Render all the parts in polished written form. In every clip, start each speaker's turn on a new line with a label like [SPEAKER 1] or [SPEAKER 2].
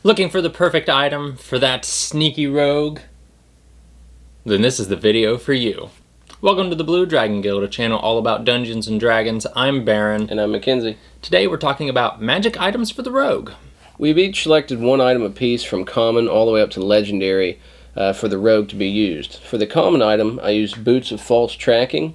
[SPEAKER 1] Looking for the perfect item for that sneaky rogue? Then this is the video for you. Welcome to the Blue Dragon Guild, a channel all about Dungeons and Dragons. I'm Baron.
[SPEAKER 2] And I'm Mackenzie.
[SPEAKER 1] Today we're talking about magic items for the rogue.
[SPEAKER 2] We've each selected one item apiece from common all the way up to legendary for the rogue to be used. For the common item, I used Boots of False Tracking.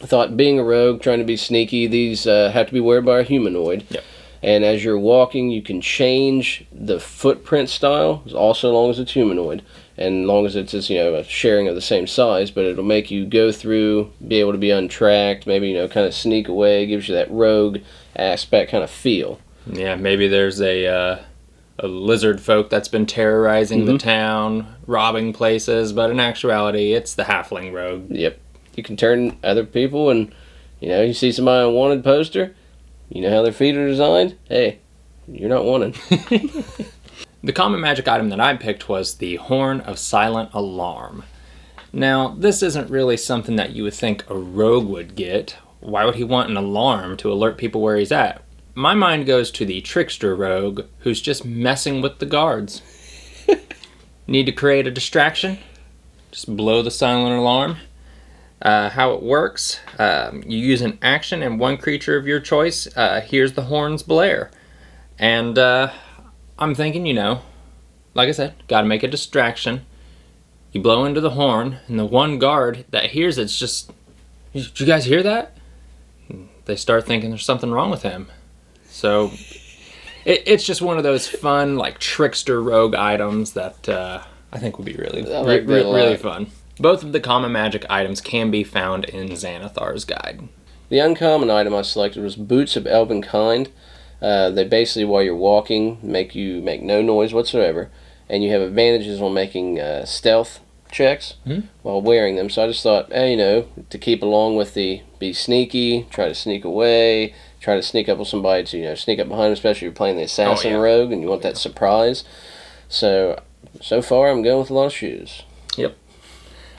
[SPEAKER 2] I thought, being a rogue, trying to be sneaky, these have to be worn by a humanoid.
[SPEAKER 1] Yep.
[SPEAKER 2] And as you're walking, you can change the footprint style, also as long as it's humanoid, and as long as it's a sharing of the same size, but it'll make you go through, be able to be untracked, maybe, kind of sneak away, gives you that rogue aspect kind of feel.
[SPEAKER 1] Yeah, maybe there's a lizard folk that's been terrorizing the town, robbing places, but in actuality, it's the halfling rogue.
[SPEAKER 2] Yep. You can turn other people and, you see somebody on a wanted poster, you know how their feet are designed? Hey, you're not wanted.
[SPEAKER 1] The common magic item that I picked was the Horn of Silent Alarm. Now, this isn't really something that you would think a rogue would get. Why would he want an alarm to alert people where he's at? My mind goes to the trickster rogue who's just messing with the guards. Need to create a distraction? Just blow the silent alarm. How it works, you use an action and one creature of your choice hears the horn's blare. And I'm thinking, like I said, gotta make a distraction. You blow into the horn, and the one guard that hears it's just, did you guys hear that? They start thinking there's something wrong with him. So it's just one of those fun, like, trickster rogue items that I think would be really fun. Both of the common magic items can be found in Xanathar's guide.
[SPEAKER 2] The uncommon item I selected was Boots of Elvenkind. They basically, while you're walking, make no noise whatsoever, and you have advantages on making stealth checks while wearing them. So I just thought, to keep along with the be sneaky, try to sneak away, try to sneak up with somebody to sneak up behind them, especially if you're playing the assassin rogue and you want that surprise. So far I'm going with a lot of shoes.
[SPEAKER 1] Yep.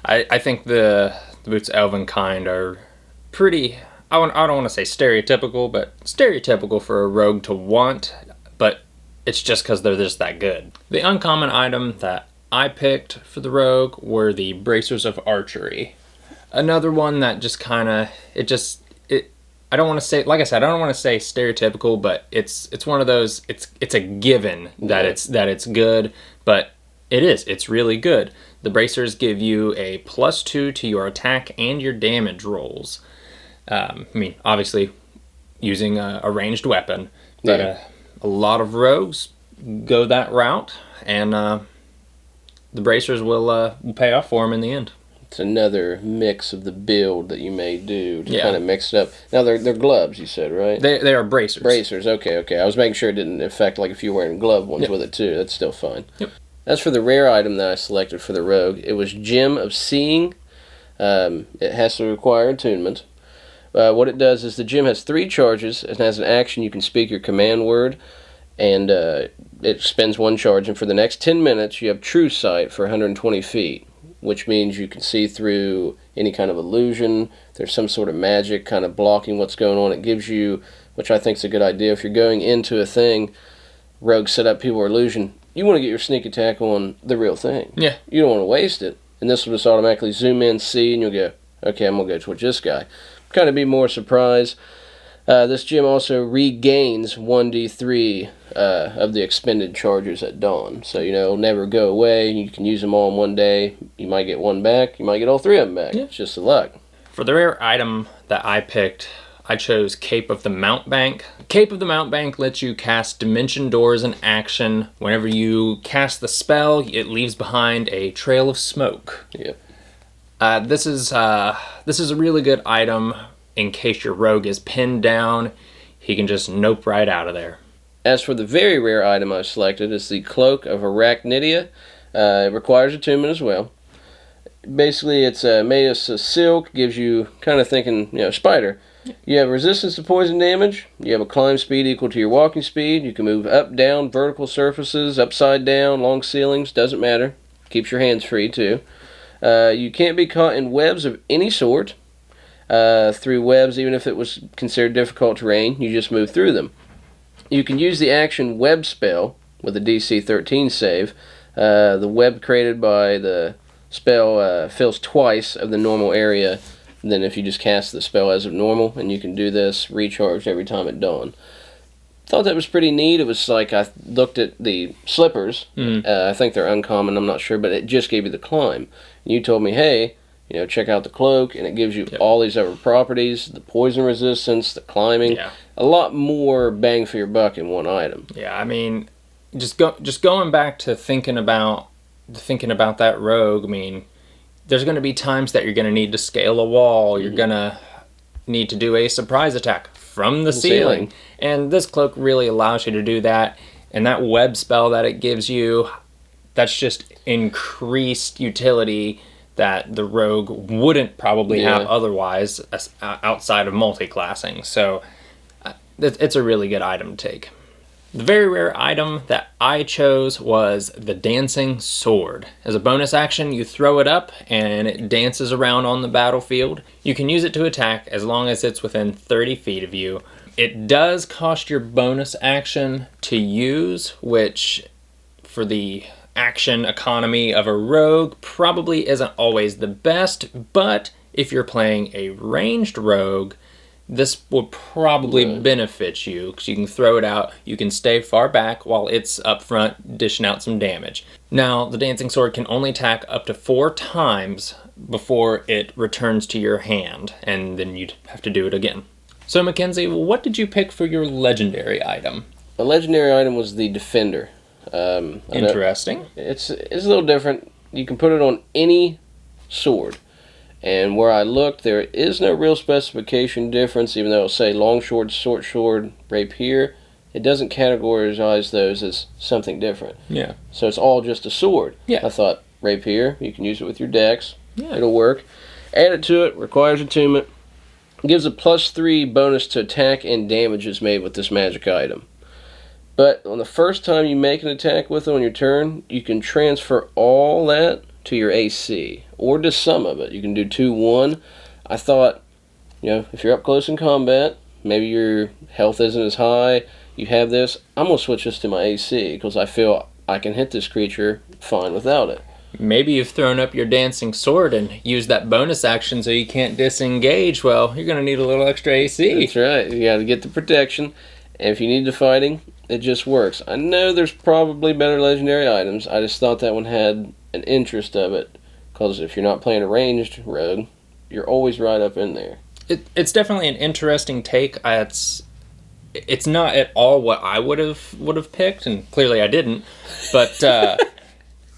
[SPEAKER 1] I think the Boots of Elvenkind are pretty, I don't want to say stereotypical, but stereotypical for a rogue to want, but it's just because they're just that good. The uncommon item that I picked for the rogue were the Bracers of Archery. Another one that just kind of, I don't want to say, like I said, I don't want to say stereotypical, but it's one of those, it's a given that it's good, but it's really good. The bracers give you a +2 to your attack and your damage rolls. Obviously, using a ranged weapon. But a lot of rogues go that route, and the bracers will pay off for them in the end.
[SPEAKER 2] It's another mix of the build that you may do to kind of mix it up. Now, they're gloves, you said, right?
[SPEAKER 1] They are bracers.
[SPEAKER 2] Bracers, okay. I was making sure it didn't affect, like, if you're wearing glove ones with it, too. That's still fine. Yep. As for the rare item that I selected for the rogue, it was Gem of Seeing. It has to require attunement. What it does is the gem has 3 charges. It has an action. You can speak your command word, and it spends 1 charge. And for the next 10 minutes, you have true sight for 120 feet, which means you can see through any kind of illusion. There's some sort of magic kind of blocking what's going on. It gives you, which I think is a good idea, if you're going into a thing, rogue set up people or illusion, you want to get your sneak attack on the real thing. Yeah. You don't want to waste it. And this will just automatically zoom in, see, and you'll go, okay, I'm going to go towards this guy. Kind of be more surprised. This gem also regains 1d3 of the expended charges at dawn. So, it'll never go away. You can use them all in one day. You might get 1 back. You might get all 3 of them back. Yeah. It's just the luck.
[SPEAKER 1] For the rare item that I picked, I chose Cape of the Mountebank. Cape of the Mountebank lets you cast Dimension Doors in action. Whenever you cast the spell, it leaves behind a trail of smoke.
[SPEAKER 2] Yep.
[SPEAKER 1] This is a really good item in case your rogue is pinned down. He can just nope right out of there.
[SPEAKER 2] As for the very rare item I selected, it's the Cloak of Arachnidia. It requires attunement as well. Basically, it's made of silk, gives you kind of thinking, spider. You have resistance to poison damage. You have a climb speed equal to your walking speed. You can move up, down, vertical surfaces, upside down, long ceilings, doesn't matter. Keeps your hands free, too. You can't be caught in webs of any sort. Through webs, even if it was considered difficult terrain, you just move through them. You can use the action Web Spell, with a DC 13 save. The web created by the spell fills twice of the normal area than if you just cast the spell as of normal, and you can do this recharged every time at dawn. Thought that was pretty neat. It was like I looked at the slippers. I think they're uncommon, I'm not sure, but it just gave you the climb. And you told me, hey, check out the cloak, and it gives you all these other properties, the poison resistance, the climbing, a lot more bang for your buck in one item.
[SPEAKER 1] Yeah, I mean, just going back to thinking about that rogue. I mean, there's going to be times that you're going to need to scale a wall. You're going to need to do a surprise attack from the ceiling. And this cloak really allows you to do that. And that web spell that it gives you, that's just increased utility that the rogue wouldn't probably have otherwise outside of multi-classing. So it's a really good item to take. The very rare item that I chose was the Dancing Sword. As a bonus action, you throw it up and it dances around on the battlefield. You can use it to attack as long as it's within 30 feet of you. It does cost your bonus action to use, which for the action economy of a rogue probably isn't always the best, but if you're playing a ranged rogue, this will probably benefit you because you can throw it out, you can stay far back while it's up front dishing out some damage. Now, the Dancing Sword can only attack up to 4 times before it returns to your hand, and then you'd have to do it again. So, Mackenzie, what did you pick for your legendary item?
[SPEAKER 2] A legendary item was the Defender.
[SPEAKER 1] Interesting.
[SPEAKER 2] It's a little different. You can put it on any sword. And where I looked, there is no real specification difference, even though it'll say long sword, short sword, rapier. It doesn't categorize those as something different.
[SPEAKER 1] Yeah.
[SPEAKER 2] So it's all just a sword.
[SPEAKER 1] Yeah.
[SPEAKER 2] I thought, rapier, you can use it with your dex.
[SPEAKER 1] Yeah.
[SPEAKER 2] It'll work. Add it to it, requires attunement. Gives a +3 bonus to attack and damages made with this magic item. But on the first time you make an attack with it on your turn, you can transfer all that to your AC, or to some of it. You can do 2-1. I thought, if you're up close in combat, maybe your health isn't as high, you have this, I'm going to switch this to my AC, because I feel I can hit this creature fine without it.
[SPEAKER 1] Maybe you've thrown up your Dancing Sword and used that bonus action so you can't disengage. Well, you're going to need a little extra AC.
[SPEAKER 2] That's right. You got to get the protection, and if you need the fighting, it just works. I know there's probably better legendary items. I just thought that one had an interest of it, because if you're not playing a ranged rogue, you're always right up in there.
[SPEAKER 1] It's definitely an interesting take. It's not at all what I would have picked, and clearly I didn't, but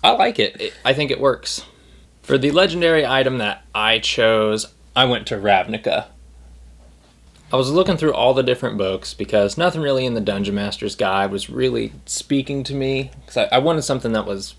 [SPEAKER 1] I like it. I think it works. For the legendary item that I chose, I went to Ravnica. I was looking through all the different books because nothing really in the Dungeon Master's Guide was really speaking to me, because I wanted something that was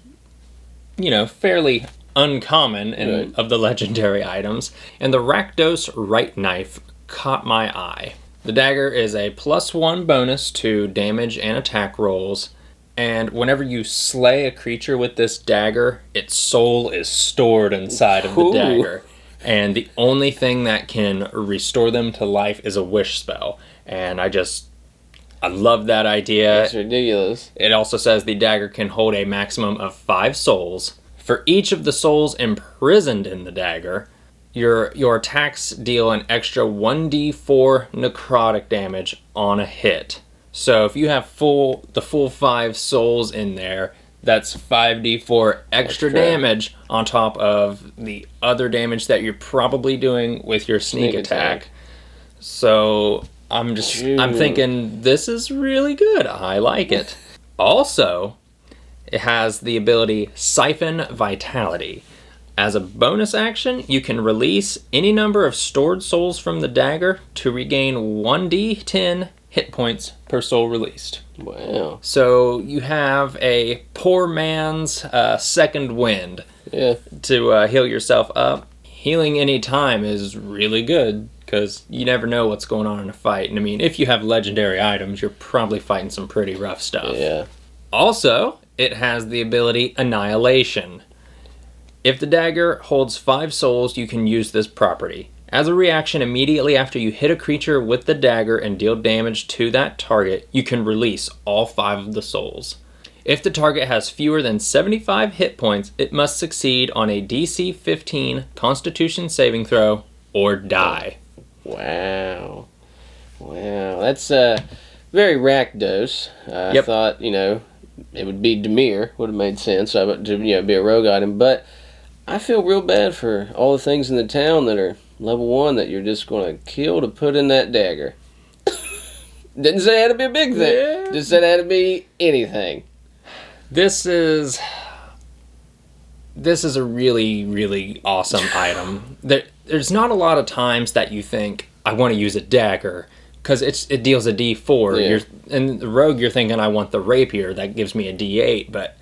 [SPEAKER 1] fairly uncommon of the legendary items, and the Rakdos Right Knife caught my eye. The dagger is a +1 bonus to damage and attack rolls, and whenever you slay a creature with this dagger, its soul is stored inside of the dagger, and the only thing that can restore them to life is a wish spell, and I love that idea.
[SPEAKER 2] It's ridiculous.
[SPEAKER 1] It also says the dagger can hold a maximum of 5 souls. For each of the souls imprisoned in the dagger, your attacks deal an extra 1d4 necrotic damage on a hit. So if you have the full 5 souls in there, that's 5d4 extra damage on top of the other damage that you're probably doing with your sneak attack. So I'm thinking this is really good. I like it. Also, it has the ability Siphon Vitality. As a bonus action, you can release any number of stored souls from the dagger to regain 1d10 hit points per soul released.
[SPEAKER 2] Wow.
[SPEAKER 1] So you have a poor man's second wind to heal yourself up. Healing any time is really good, because you never know what's going on in a fight. And I mean, if you have legendary items, you're probably fighting some pretty rough stuff.
[SPEAKER 2] Yeah.
[SPEAKER 1] Also, it has the ability Annihilation. If the dagger holds 5 souls, you can use this property. As a reaction, immediately after you hit a creature with the dagger and deal damage to that target, you can release all 5 of the souls. If the target has fewer than 75 hit points, it must succeed on a DC 15 Constitution saving throw or die.
[SPEAKER 2] Wow. Wow. That's very Rakdos. I thought, it would be Dimir. Would have made sense to be a rogue item. But I feel real bad for all the things in the town that are level 1 that you're just going to kill to put in that dagger. Didn't say it had to be a big thing. Yeah. Just said it had to be anything.
[SPEAKER 1] This is a really, really awesome item. There's not a lot of times that you think, I want to use a dagger, because it deals a D4. Yeah. And the rogue, you're thinking, I want the rapier. That gives me a D8. But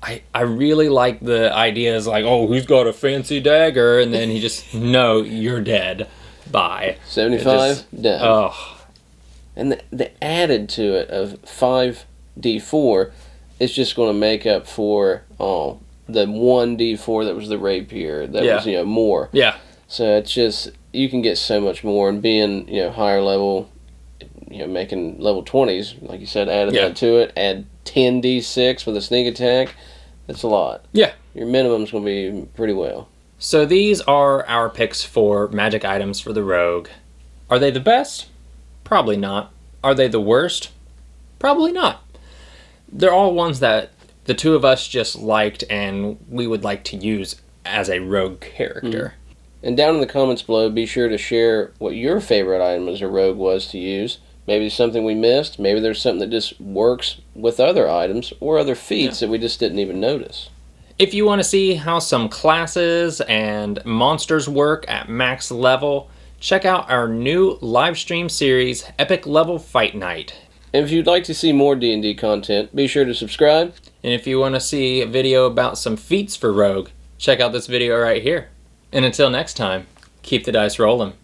[SPEAKER 1] I really like the idea is like, oh, who's got a fancy dagger? And then he just, no, you're dead. Bye.
[SPEAKER 2] 75? Done.
[SPEAKER 1] Oh.
[SPEAKER 2] And the added to it of 5d4 is just going to make up for the 1d4 that was the rapier. That was, more.
[SPEAKER 1] Yeah.
[SPEAKER 2] So it's just, you can get so much more. And being, higher level, making level 20s, like you said, added that to it. Add 10d6 with a sneak attack. That's a lot.
[SPEAKER 1] Yeah.
[SPEAKER 2] Your minimum's going to be pretty well.
[SPEAKER 1] So these are our picks for magic items for the rogue. Are they the best? Probably not. Are they the worst? Probably not. They're all ones that the two of us just liked and we would like to use as a rogue character.
[SPEAKER 2] And down in the comments below, be sure to share what your favorite item as a rogue was to use. Maybe it's something we missed. Maybe there's something that just works with other items or other feats that we just didn't even notice.
[SPEAKER 1] If you want to see how some classes and monsters work at max level, check out our new live stream series, Epic Level Fight Night.
[SPEAKER 2] And if you'd like to see more D&D content, be sure to subscribe.
[SPEAKER 1] And if you want to see a video about some feats for Rogue, check out this video right here. And until next time, keep the dice rolling.